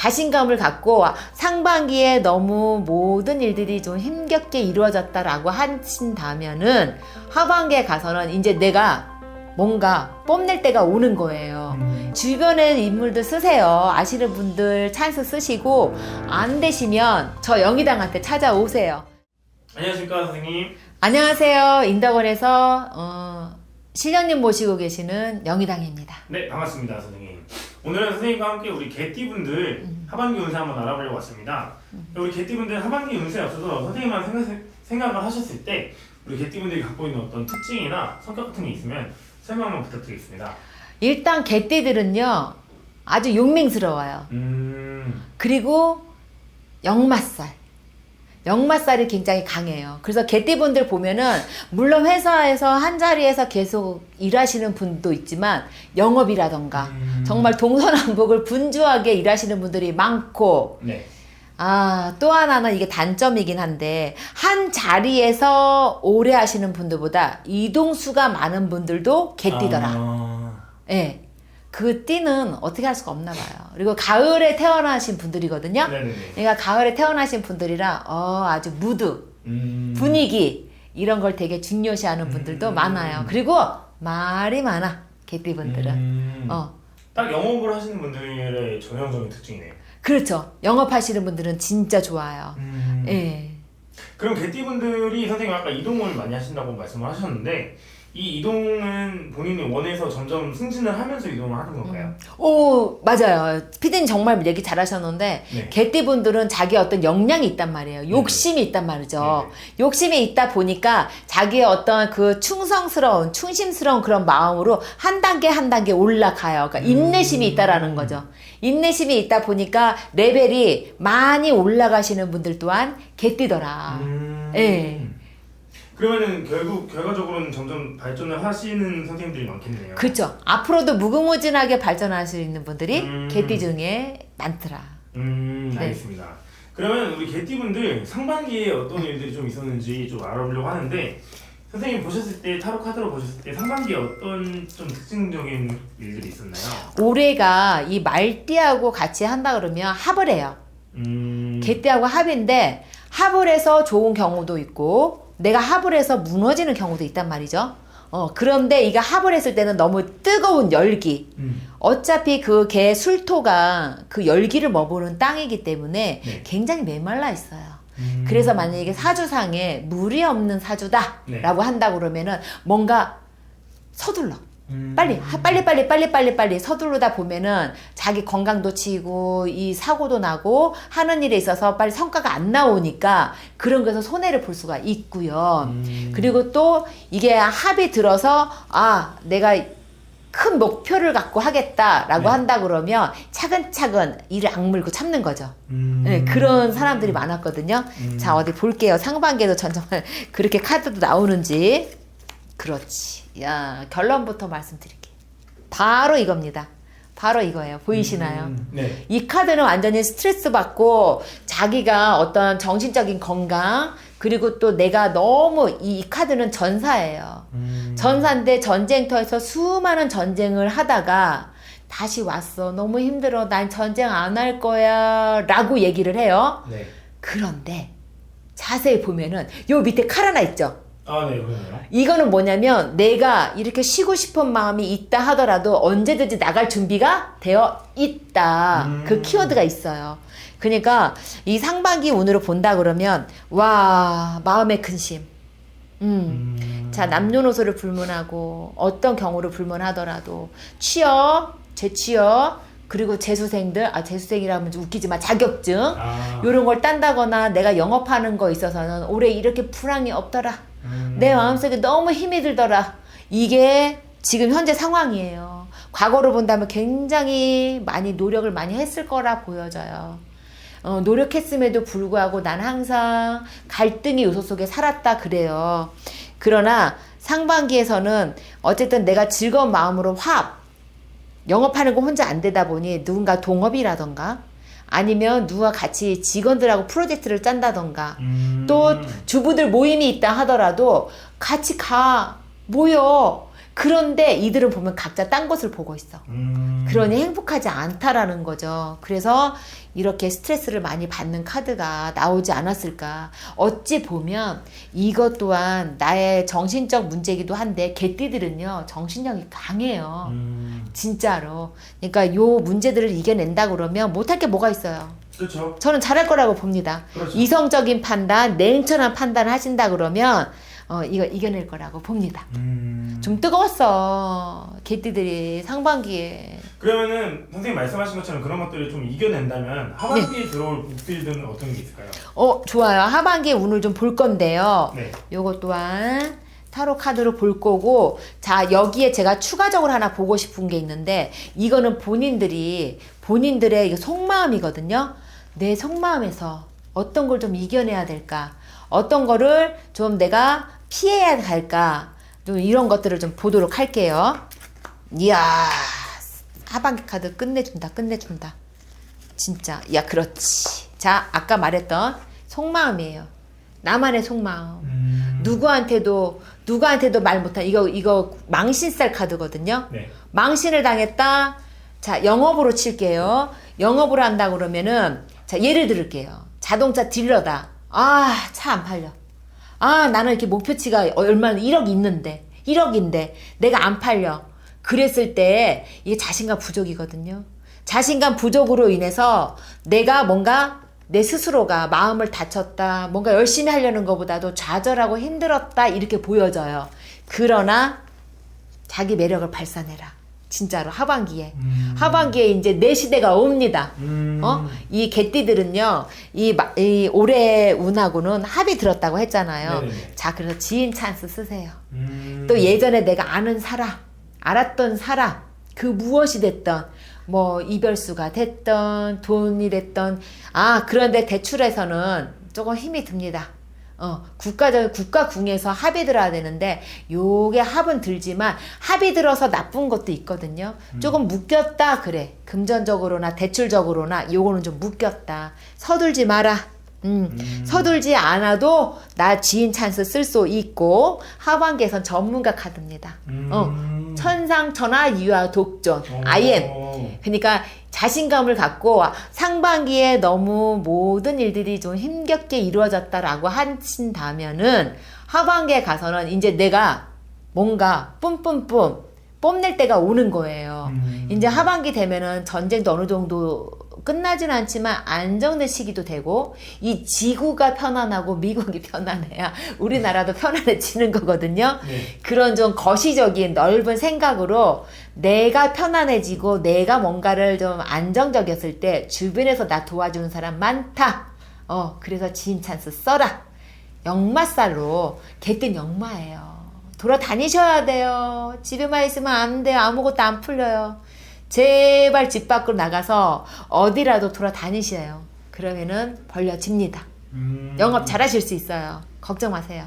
자신감을 갖고 상반기에 너무 모든 일들이 좀 힘겹게 이루어졌다라고 하신다면은 하반기에 가서는 이제 내가 뭔가 뽐낼 때가 오는 거예요. 주변의 인물들 쓰세요. 아시는 분들 찬스 쓰시고 안 되시면 저 영희당한테 찾아오세요. 안녕하십니까 선생님. 안녕하세요. 인덕원에서 실령님 모시고 계시는 영희당입니다. 네, 반갑습니다 선생님. 오늘은 선생님과 함께 우리 개띠분들 하반기 운세 한번 알아보려고 왔습니다. 우리 개띠분들 하반기 운세에 앞서서 선생님만 생각을 하셨을 때 우리 개띠분들이 갖고 있는 어떤 특징이나 성격 같은 게 있으면 설명 한번 부탁드리겠습니다. 일단 개띠들은요 아주 용맹스러워요. 그리고 역마살이 굉장히 강해요. 그래서 개띠분들 보면은 물론 회사에서 한 자리에서 계속 일하시는 분도 있지만 영업이라던가 정말 동서남북을 분주하게 일하시는 분들이 많고 네. 또 하나는 이게 단점이긴 한데 한 자리에서 오래 하시는 분들보다 이동수가 많은 분들도 개띠더라. 예. 그 띠는 어떻게 할 수가 없나 봐요. 그리고 가을에 태어나신 분들이거든요. 네네네. 그러니까 가을에 태어나신 분들이라 아주 무드, 분위기 이런 걸 되게 중요시하는 분들도 많아요. 그리고 말이 많아. 개띠분들은. 딱 영업을 하시는 분들의 전형적인 특징이네요. 그렇죠. 영업하시는 분들은 진짜 좋아요. 예. 그럼 개띠분들이 선생님 아까 이동을 많이 하신다고 말씀을 하셨는데 이 이동은 본인이 원해서 점점 승진을 하면서 이동을 하는 건가요? 오, 맞아요. 피디님 정말 얘기 잘하셨는데 네. 개띠분들은 자기 어떤 역량이 있단 말이에요. 욕심이 있단 말이죠. 욕심이 있다 보니까 자기의 어떤 그 충심스러운 그런 마음으로 한 단계 한 단계 올라가요. 그러니까 인내심이 있다라는 거죠. 인내심이 있다 보니까 레벨이 많이 올라가시는 분들 또한 개띠더라. 예. 그러면은 결과적으로는 점점 발전을 하시는 선생님들이 많겠네요. 그렇죠. 앞으로도 무궁무진하게 발전할 수 있는 분들이 개띠 중에 많더라. 알겠습니다. 그러면 우리 개띠분들 상반기에 어떤 일들이 좀 있었는지 좀 알아보려고 하는데 선생님 보셨을 때 타로 카드로 보셨을 때 상반기에 어떤 좀 특징적인 일들이 있었나요? 올해가 이 말띠하고 같이 한다 그러면 합을 해요. 개띠하고 합인데 합을 해서 좋은 경우도 있고 내가 합을 해서 무너지는 경우도 있단 말이죠. 그런데 이게 합을 했을 때는 너무 뜨거운 열기. 어차피 그 개 술토가 그 열기를 머무는 땅이기 때문에 네. 굉장히 메말라 있어요. 그래서 만약에 이게 사주상에 물이 없는 사주다라고 한다 그러면은 뭔가 서둘러. 빨리 서두르다 보면은 자기 건강도 치고 이 사고도 나고 하는 일에 있어서 빨리 성과가 안 나오니까 그런 거에서 손해를 볼 수가 있고요. 그리고 또 이게 합이 들어서 내가 큰 목표를 갖고 하겠다라고 한다 그러면 차근차근 이를 악물고 참는 거죠. 네, 그런 사람들이 많았거든요. 자, 어디 볼게요. 상반기에도 정말 그렇게 카드도 나오는지. 그렇지. 야, 결론부터 말씀드릴게요. 바로 이겁니다. 바로 이거예요. 보이시나요? 네. 이 카드는 완전히 스트레스 받고 자기가 어떤 정신적인 건강 그리고 또 내가 너무 이 카드는 전사예요. 전사인데 전쟁터에서 수많은 전쟁을 하다가 다시 왔어. 너무 힘들어. 난 전쟁 안 할 거야. 라고 얘기를 해요. 네. 그런데 자세히 보면은 요 밑에 칼 하나 있죠. 네, 그러네요. 이거는 뭐냐면 내가 이렇게 쉬고 싶은 마음이 있다 하더라도 언제든지 나갈 준비가 되어 있다. 그 키워드가 있어요. 그러니까 이 상반기 운으로 본다 그러면 마음의 근심. 자, 남녀노소를 불문하고 어떤 경우를 불문하더라도 재취업 그리고 재수생들, 재수생이라면 좀 웃기지만 자격증 이런 걸 딴다거나 내가 영업하는 거 있어서는 올해 이렇게 불황이 없더라. 내 마음속에 너무 힘이 들더라. 이게 지금 현재 상황이에요. 과거로 본다면 굉장히 많이 노력을 많이 했을 거라 보여져요. 노력했음에도 불구하고 난 항상 갈등의 요소 속에 살았다 그래요. 그러나 상반기에서는 어쨌든 내가 즐거운 마음으로 영업하는 거 혼자 안 되다 보니 누군가 동업이라던가 아니면 누가 같이 직원들하고 프로젝트를 짠다던가 또 주부들 모임이 있다 하더라도 같이 모여 그런데 이들은 보면 각자 딴 것을 보고 있어. 그러니 행복하지 않다라는 거죠. 그래서 이렇게 스트레스를 많이 받는 카드가 나오지 않았을까. 어찌 보면 이것 또한 나의 정신적 문제이기도 한데 개띠들은요 정신력이 강해요. 진짜로. 그러니까 요 문제들을 이겨낸다 그러면 못할 게 뭐가 있어요. 그렇죠. 저는 잘할 거라고 봅니다. 그렇죠. 이성적인 판단, 냉철한 판단을 하신다 그러면 이거 이겨낼 거라고 봅니다. 좀 뜨거웠어. 개띠들이 상반기에. 그러면은 선생님 말씀하신 것처럼 그런 것들을 좀 이겨낸다면 하반기에 들어올 복들들은 어떤 게 있을까요? 좋아요. 하반기에 운을 좀 볼 건데요. 네. 요것 또한 타로 카드로 볼 거고, 자, 여기에 제가 추가적으로 하나 보고 싶은 게 있는데, 이거는 본인들의 이거 속마음이거든요. 내 속마음에서 어떤 걸 좀 이겨내야 될까? 어떤 거를 좀 내가 피해야 할까? 좀 이런 것들을 좀 보도록 할게요. 이야, 하반기 카드 끝내준다. 진짜. 야, 그렇지. 자, 아까 말했던 속마음이에요. 나만의 속마음. 누구한테도 말 못한, 이거 망신살 카드거든요. 네. 망신을 당했다. 자, 영업으로 칠게요. 영업을 한다 그러면은, 자, 예를 들을게요. 자동차 딜러다. 아, 차 안 팔려. 아, 나는 이렇게 목표치가 얼마나 1억인데 내가 안 팔려. 그랬을 때 이게 자신감 부족이거든요. 자신감 부족으로 인해서 내가 뭔가 내 스스로가 마음을 다쳤다, 뭔가 열심히 하려는 것보다도 좌절하고 힘들었다 이렇게 보여져요. 그러나 자기 매력을 발산해라. 진짜로 하반기에 이제 내 시대가 옵니다. 이 개띠들은요 이 올해 운하고는 합이 들었다고 했잖아요. 네네네. 자, 그래서 지인 찬스 쓰세요. 또 예전에 내가 아는 사람, 알았던 사람, 그 무엇이 됐던 뭐 이별수가 됐던 돈이 됐던, 그런데 대출에서는 조금 힘이 듭니다. 국가궁에서 합이 들어야 되는데 요게 합은 들지만 합이 들어서 나쁜 것도 있거든요. 조금 묶였다 그래. 금전적으로나 대출적으로나 요거는 좀 묶였다. 서둘지 마라. 서둘지 않아도 나 지인 찬스 쓸 수 있고, 하반기에선 전문가 카드입니다. 천상천하 유아 독존 IM. 그러니까 자신감을 갖고 상반기에 너무 모든 일들이 좀 힘겹게 이루어졌다라고 하신다면은 하반기에 가서는 이제 내가 뭔가 뿜뿜뿜 뽐낼 때가 오는 거예요. 이제 하반기 되면은 전쟁도 어느 정도 끝나진 않지만 안정된 시기도 되고, 이 지구가 편안하고 미국이 편안해야 우리나라도 편안해지는 거거든요. 네. 그런 좀 거시적인 넓은 생각으로 내가 편안해지고 내가 뭔가를 좀 안정적이었을 때 주변에서 나 도와주는 사람 많다. 그래서 지인 찬스 써라. 역마살로, 개뜬 역마예요. 돌아다니셔야 돼요. 집에만 있으면 안 돼요. 아무것도 안 풀려요. 제발 집 밖으로 나가서 어디라도 돌아다니세요. 그러면은 벌려집니다. 영업 잘하실 수 있어요. 걱정 마세요.